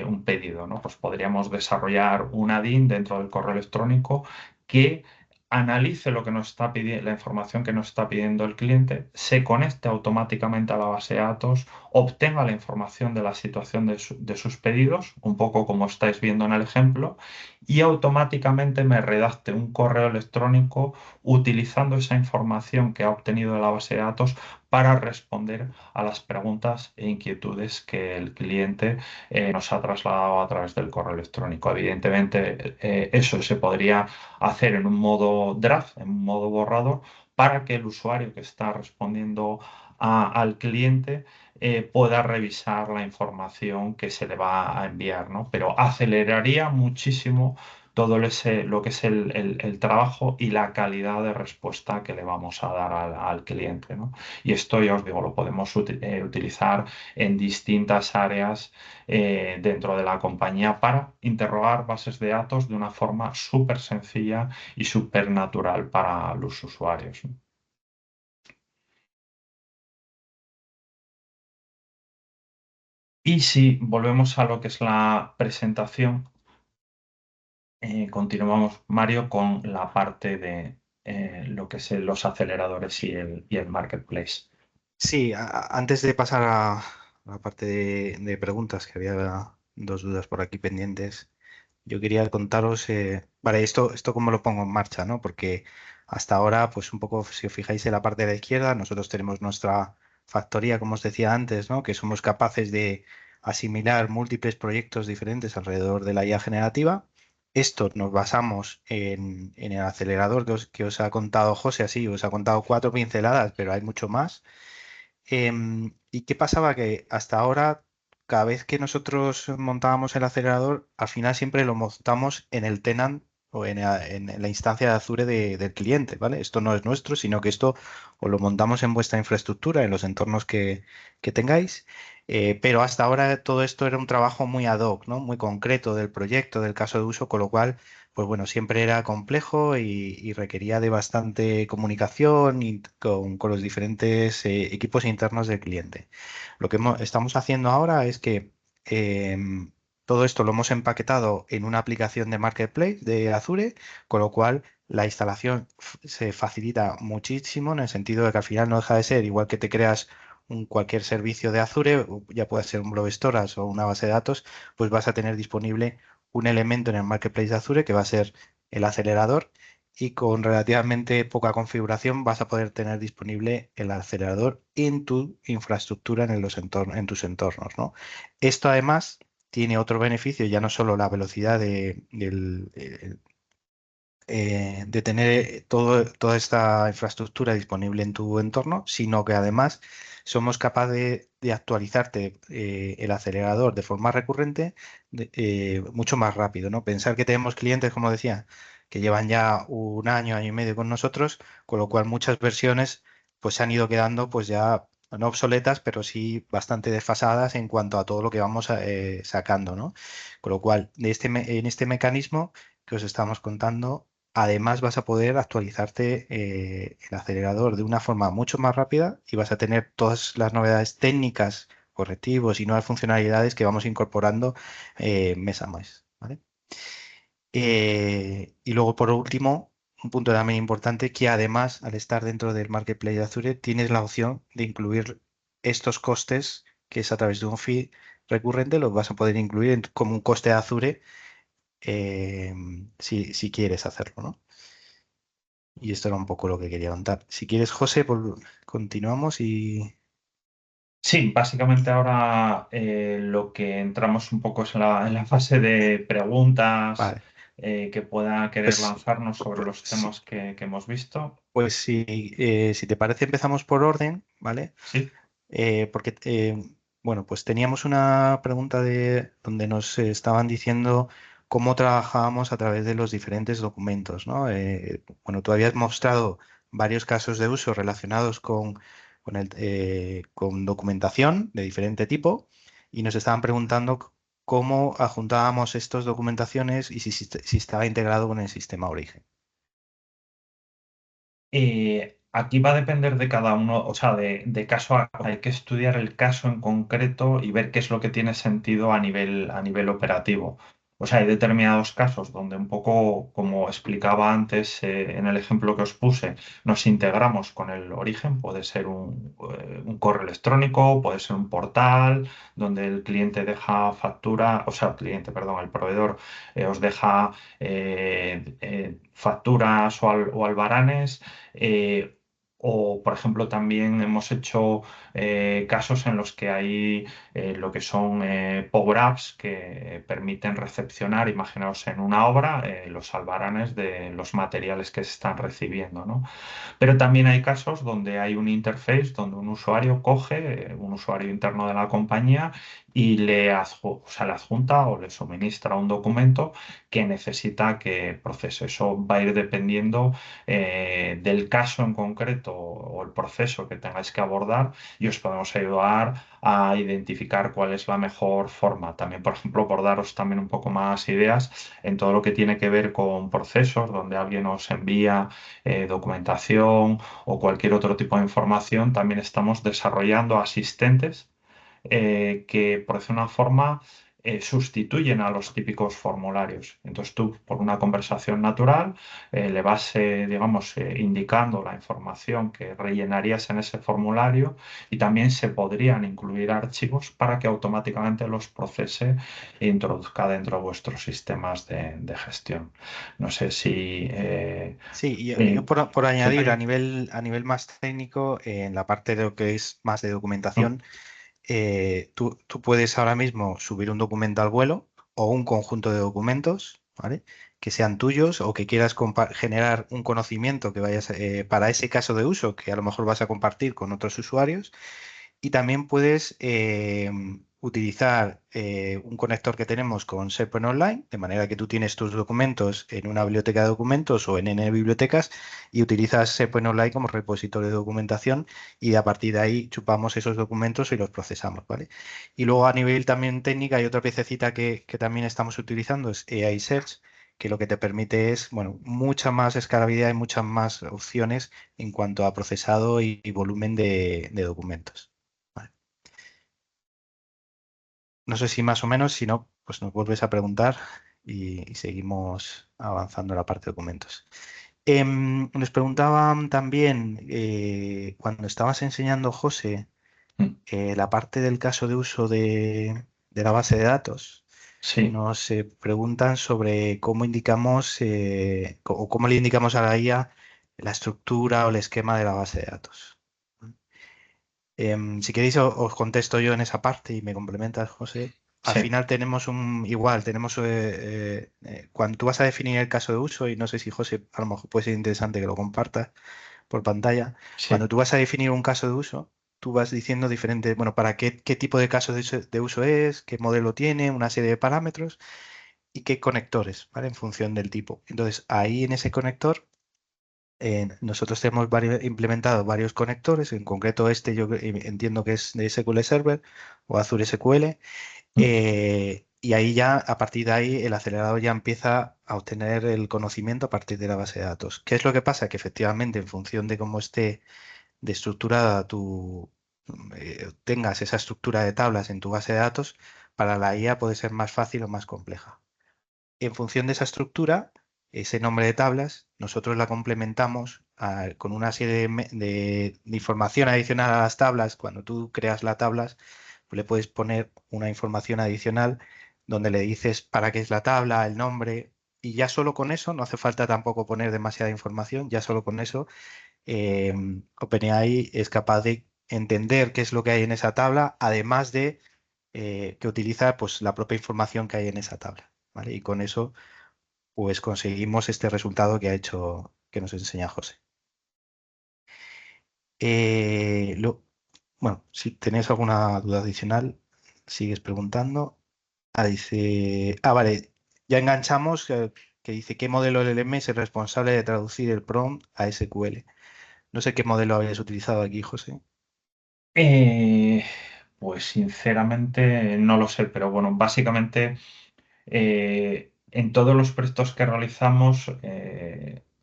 un pedido, ¿no? Pues podríamos desarrollar un add-in dentro del correo electrónico que analice lo que nos está pidiendo, la información que nos está pidiendo el cliente, se conecte automáticamente a la base de datos, obtenga la información de la situación de sus pedidos, un poco como estáis viendo en el ejemplo, y automáticamente me redacte un correo electrónico utilizando esa información que ha obtenido de la base de datos para responder a las preguntas e inquietudes que el cliente nos ha trasladado a través del correo electrónico. Evidentemente, eso se podría hacer en un modo draft, en un modo borrador, para que el usuario que está respondiendo al cliente pueda revisar la información que se le va a enviar, ¿no? Pero aceleraría muchísimo lo que es el trabajo y la calidad de respuesta que le vamos a dar al cliente, ¿no? Y esto, ya os digo, lo podemos utilizar en distintas áreas dentro de la compañía para interrogar bases de datos de una forma súper sencilla y súper natural para los usuarios, ¿no? Y si volvemos a lo que es la presentación, continuamos, Mario, con la parte de lo que es los aceleradores y el marketplace. Sí, antes de pasar a la parte de preguntas, que había dos dudas por aquí pendientes, yo quería contaros, vale, esto cómo lo pongo en marcha, ¿no? Porque hasta ahora, pues un poco, si os fijáis en la parte de la izquierda, nosotros tenemos nuestra factoría, como os decía antes, ¿no? Que somos capaces de asimilar múltiples proyectos diferentes alrededor de la IA generativa. Esto nos basamos en el acelerador que os ha contado José, así, os ha contado cuatro pinceladas, pero hay mucho más. ¿Y qué pasaba? Que hasta ahora, cada vez que nosotros montábamos el acelerador, al final siempre lo montamos en el tenant o en la instancia de Azure del cliente, ¿vale? Esto no es nuestro, sino que esto os lo montamos en vuestra infraestructura, en los entornos que tengáis. Pero hasta ahora todo esto era un trabajo muy ad hoc, ¿no? Muy concreto del proyecto, del caso de uso, con lo cual pues bueno, siempre era complejo y requería de bastante comunicación y con los diferentes equipos internos del cliente. Lo que estamos haciendo ahora es que todo esto lo hemos empaquetado en una aplicación de Marketplace de Azure, con lo cual la instalación se facilita muchísimo en el sentido de que al final no deja de ser igual que te creas cualquier servicio de Azure, o ya puede ser un Blob Storage o una base de datos, pues vas a tener disponible un elemento en el Marketplace de Azure que va a ser el acelerador y con relativamente poca configuración vas a poder tener disponible el acelerador en tu infraestructura en tus entornos, ¿no? Esto además tiene otro beneficio, ya no solo la velocidad de tener toda esta infraestructura disponible en tu entorno, sino que además somos capaces de actualizarte el acelerador de forma recurrente mucho más rápido, ¿no? Pensar que tenemos clientes, como decía, que llevan ya un año, año y medio con nosotros, con lo cual muchas versiones pues se han ido quedando pues ya no obsoletas, pero sí bastante desfasadas en cuanto a todo lo que vamos sacando, ¿no? Con lo cual, en este mecanismo que os estamos contando, además vas a poder actualizarte el acelerador de una forma mucho más rápida y vas a tener todas las novedades técnicas correctivos y nuevas funcionalidades que vamos incorporando mes a mes, ¿vale? Y luego, por último, un punto también importante, que además, al estar dentro del Marketplace de Azure, tienes la opción de incluir estos costes, que es a través de un fee recurrente, los vas a poder incluir como un coste de Azure eh, si quieres hacerlo, ¿no? Y esto era un poco lo que quería contar. Si quieres, José, continuamos y... Sí, básicamente ahora lo que entramos un poco es en la fase de preguntas Vale, que pueda querer pues, lanzarnos sobre pues, los sí, temas que hemos visto. pues si te parece empezamos por orden, ¿vale? Sí. Porque, bueno, pues teníamos una pregunta de donde nos estaban diciendo cómo trabajábamos a través de los diferentes documentos, ¿no? Bueno, tú habías mostrado varios casos de uso relacionados con documentación de diferente tipo y nos estaban preguntando cómo adjuntábamos estas documentaciones y si estaba integrado con el sistema origen. Aquí va a depender de cada uno, o sea, de caso a caso. Hay que estudiar el caso en concreto y ver qué es lo que tiene sentido a nivel operativo. O sea, hay determinados casos donde un poco, como explicaba antes en el ejemplo que os puse, nos integramos con el origen. Puede ser un correo electrónico, puede ser un portal donde el cliente deja factura, o sea, el cliente, perdón, el proveedor os deja facturas o albaranes. eh, o, por ejemplo, también hemos hecho casos en los que hay lo que son Power Apps que permiten recepcionar, imaginaos en una obra, los albaranes de los materiales que se están recibiendo, ¿no? Pero también hay casos donde hay un interface donde un usuario coge, un usuario interno de la compañía, y o sea, le adjunta o le suministra un documento que necesita que procese. Eso va a ir dependiendo del caso en concreto o el proceso que tengáis que abordar y os podemos ayudar a identificar cuál es la mejor forma. También, por ejemplo, por daros también un poco más ideas en todo lo que tiene que ver con procesos donde alguien os envía documentación o cualquier otro tipo de información, también estamos desarrollando asistentes que, por decir una forma, sustituyen a los típicos formularios. Entonces tú, por una conversación natural, le vas, digamos, indicando la información que rellenarías en ese formulario y también se podrían incluir archivos para que automáticamente los procese e introduzca dentro de vuestros sistemas de gestión. No sé si... Sí, y yo eh, por sí. añadir a nivel más técnico, en la parte de lo que es más de Mm. documentación, tú puedes ahora mismo subir un documento al vuelo o un conjunto de documentos, ¿vale? Que sean tuyos o que quieras generar un conocimiento que vayas para ese caso de uso que a lo mejor vas a compartir con otros usuarios. Y también puedes utilizar un conector que tenemos con SharePoint Online, de manera que tú tienes tus documentos en una biblioteca de documentos o en N bibliotecas y utilizas SharePoint Online como repositorio de documentación y a partir de ahí chupamos esos documentos y los procesamos, ¿vale? Y luego a nivel también técnica hay otra piececita que también estamos utilizando, es AI Search, que lo que te permite es, bueno, mucha más escalabilidad y muchas más opciones en cuanto a procesado y volumen de documentos. Vale. No sé si más o menos, si no, pues nos vuelves a preguntar y seguimos avanzando en la parte de documentos. Nos preguntaban también, cuando estabas enseñando, José, Mm. la parte del caso de uso de la base de datos, Sí. nos preguntan sobre cómo indicamos o cómo le indicamos a la IA la estructura o el esquema de la base de datos. Si queréis, os contesto yo en esa parte y me complementas, José. Al Sí. final tenemos tenemos, cuando tú vas a definir el caso de uso, y no sé si José, a lo mejor puede ser interesante que lo compartas por pantalla, cuando Sí. tú vas a definir un caso de uso, tú vas diciendo diferente, bueno, para qué tipo de caso de uso es, qué modelo tiene, una serie de parámetros y qué conectores, ¿vale? En función del tipo. Entonces, ahí en ese conector nosotros tenemos implementado varios conectores, en concreto este yo entiendo que es de SQL Server o Azure SQL, Mm. y ahí ya, a partir de ahí, el acelerador ya empieza a obtener el conocimiento a partir de la base de datos. ¿Qué es lo que pasa? Que efectivamente, en función de cómo esté de estructurada tengas esa estructura de tablas en tu base de datos, para la IA puede ser más fácil o más compleja. En función de esa estructura, ese nombre de tablas, nosotros la complementamos con una serie de información adicional a las tablas. Cuando tú creas las tablas, pues le puedes poner una información adicional donde le dices para qué es la tabla, el nombre, y ya solo con eso, no hace falta tampoco poner demasiada información, ya solo con eso, eh, OpenAI es capaz de entender qué es lo que hay en esa tabla, además de que utiliza pues, la propia información que hay en esa tabla. ¿Vale? Y con eso pues conseguimos este resultado que ha hecho, que nos enseña José. Eh, lo- bueno, si tenéis alguna duda adicional, sigues preguntando. Vale, ya enganchamos, que dice qué modelo LLM es el responsable de traducir el prompt a SQL. No sé qué modelo habías utilizado aquí, José. Eh, pues sinceramente no lo sé, pero bueno, básicamente en todos los proyectos que realizamos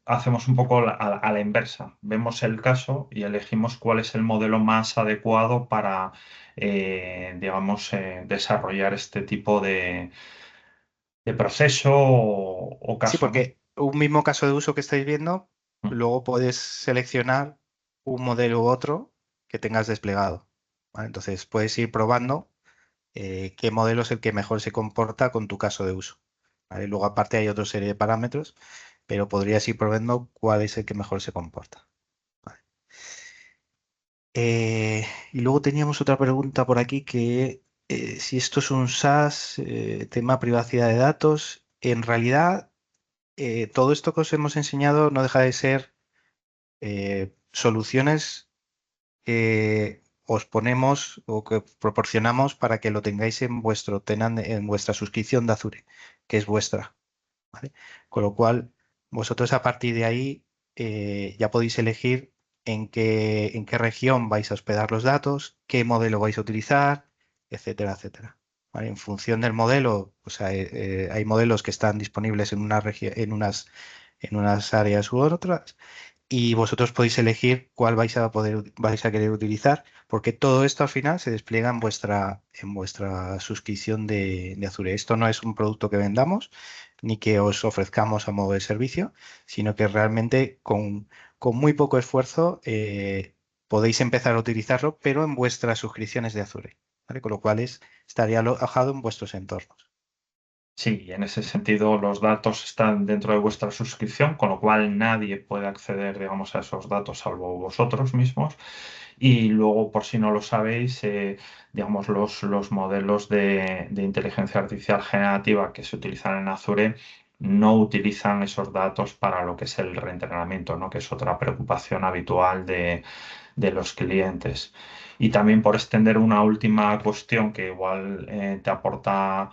hacemos un poco a la inversa. Vemos el caso y elegimos cuál es el modelo más adecuado para, digamos, desarrollar este tipo de proceso o Sí, caso, ¿no? porque un mismo caso de uso que estáis viendo, Mm. luego puedes seleccionar un modelo u otro que tengas desplegado. ¿Vale? Entonces puedes ir probando qué modelo es el que mejor se comporta con tu caso de uso. ¿Vale? Luego aparte hay otra serie de parámetros, pero podrías ir probando cuál es el que mejor se comporta. ¿Vale? Y luego teníamos otra pregunta por aquí que si esto es un SaaS, tema privacidad de datos, en realidad todo esto que os hemos enseñado no deja de ser soluciones que os ponemos o que proporcionamos para que lo tengáis en vuestro tenant, en vuestra suscripción de Azure, que es vuestra, ¿vale? Con lo cual, vosotros a partir de ahí ya podéis elegir en qué región vais a hospedar los datos, qué modelo vais a utilizar, etcétera, etcétera. ¿Vale? En función del modelo, pues hay modelos que están disponibles en una en unas áreas u otras, y vosotros podéis elegir cuál vais a querer utilizar, porque todo esto al final se despliega en vuestra suscripción de Azure. Esto no es un producto que vendamos ni que os ofrezcamos a modo de servicio, sino que realmente con muy poco esfuerzo podéis empezar a utilizarlo, pero en vuestras suscripciones de Azure, ¿vale? Con lo cual estaría alojado en vuestros entornos. Sí, y en ese sentido los datos están dentro de vuestra suscripción, con lo cual nadie puede acceder, digamos, a esos datos salvo vosotros mismos. Y luego, por si no lo sabéis, digamos, los modelos de inteligencia artificial generativa que se utilizan en Azure no utilizan esos datos para lo que es el reentrenamiento, ¿no? Que es otra preocupación habitual de los clientes. Y también por extender una última cuestión que igual te aporta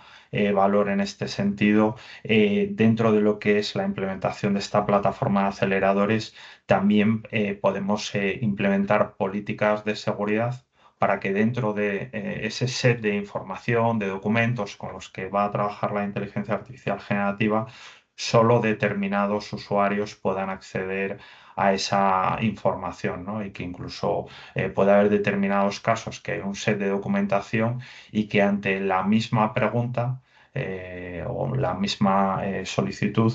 valor en este sentido, dentro de lo que es la implementación de esta plataforma de aceleradores, también podemos implementar políticas de seguridad para que dentro de ese set de información, de documentos con los que va a trabajar la inteligencia artificial generativa, solo determinados usuarios puedan acceder a esa información, ¿no? Y que incluso puede haber determinados casos que hay un set de documentación y que ante la misma pregunta o la misma solicitud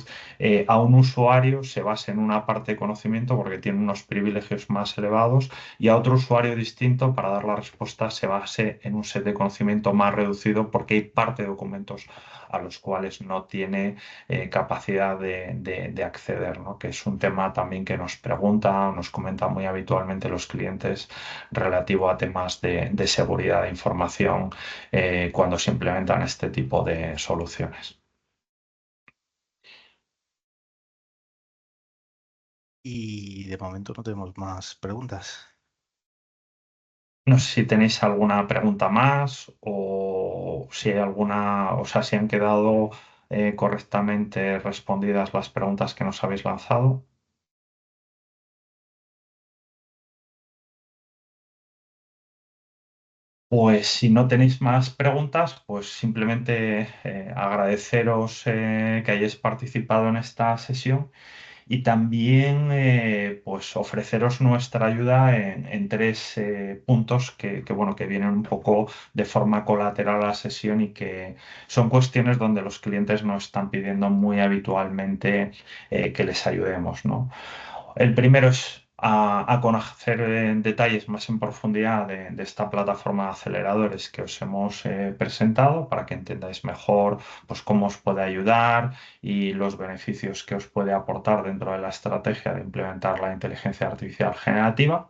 a un usuario se base en una parte de conocimiento porque tiene unos privilegios más elevados y a otro usuario distinto para dar la respuesta se base en un set de conocimiento más reducido porque hay parte de documentos a los cuales no tiene capacidad de acceder, ¿no? Que es un tema también que nos preguntan, nos comentan muy habitualmente los clientes relativo a temas de seguridad de información cuando se implementan este tipo de soluciones. Y de momento no tenemos más preguntas. No sé si tenéis alguna pregunta más o si hay alguna, o sea, si han quedado correctamente respondidas las preguntas que nos habéis lanzado. Pues si no tenéis más preguntas, pues simplemente agradeceros que hayáis participado en esta sesión y también pues ofreceros nuestra ayuda en tres puntos bueno, que vienen un poco de forma colateral a la sesión y que son cuestiones donde los clientes nos están pidiendo muy habitualmente que les ayudemos, ¿no? El primero es a conocer detalles más en profundidad de esta plataforma de aceleradores que os hemos presentado para que entendáis mejor pues, cómo os puede ayudar y los beneficios que os puede aportar dentro de la estrategia de implementar la inteligencia artificial generativa.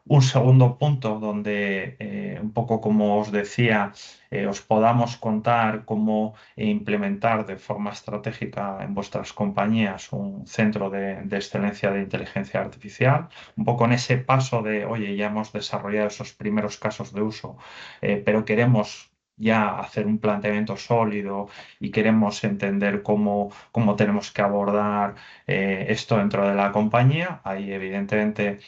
Un segundo punto donde, un poco como os decía, os podamos contar cómo implementar de forma estratégica en vuestras compañías un centro de excelencia de inteligencia artificial, un poco en ese paso de, oye, ya hemos desarrollado esos primeros casos de uso, pero queremos ya hacer un planteamiento sólido y queremos entender cómo tenemos que abordar esto dentro de la compañía. Ahí, evidentemente,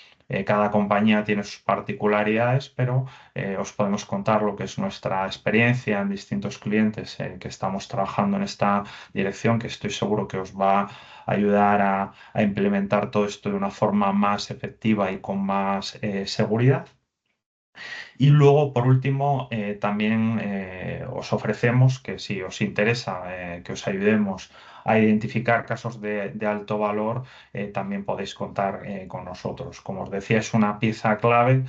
cada compañía tiene sus particularidades, pero os podemos contar lo que es nuestra experiencia en distintos clientes que estamos trabajando en esta dirección, que estoy seguro que os va a ayudar a implementar todo esto de una forma más efectiva y con más seguridad. Y luego, por último, también os ofrecemos que si os interesa que os ayudemos a identificar casos de alto valor, también podéis contar con nosotros. Como os decía, es una pieza clave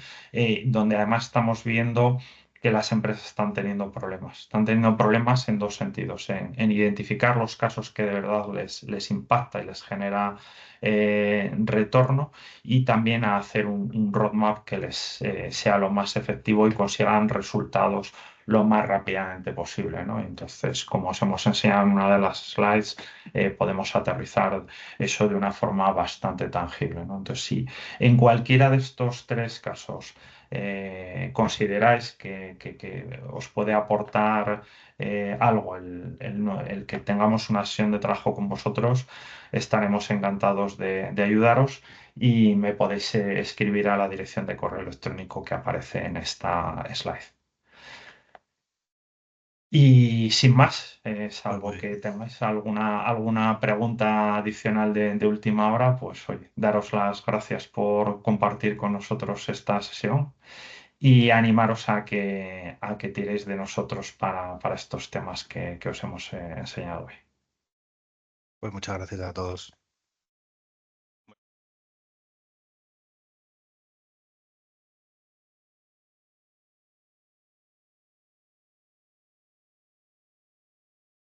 donde además estamos viendo que las empresas están teniendo problemas. Están teniendo problemas en dos sentidos, en identificar los casos que de verdad les impacta y les genera retorno, y también a hacer un roadmap que les sea lo más efectivo y consigan resultados lo más rápidamente posible, ¿no? Entonces, como os hemos enseñado en una de las slides, podemos aterrizar eso de una forma bastante tangible, ¿no? Entonces, si en cualquiera de estos tres casos consideráis que os puede aportar algo el que tengamos una sesión de trabajo con vosotros, estaremos encantados de ayudaros, y me podéis escribir a la dirección de correo electrónico que aparece en esta slide. Y sin más, Pues salvo muy bien. que tengáis alguna pregunta adicional de última hora, pues oye, daros las gracias por compartir con nosotros esta sesión y animaros a que tiréis de nosotros para estos temas que os hemos enseñado hoy. Pues muchas gracias a todos.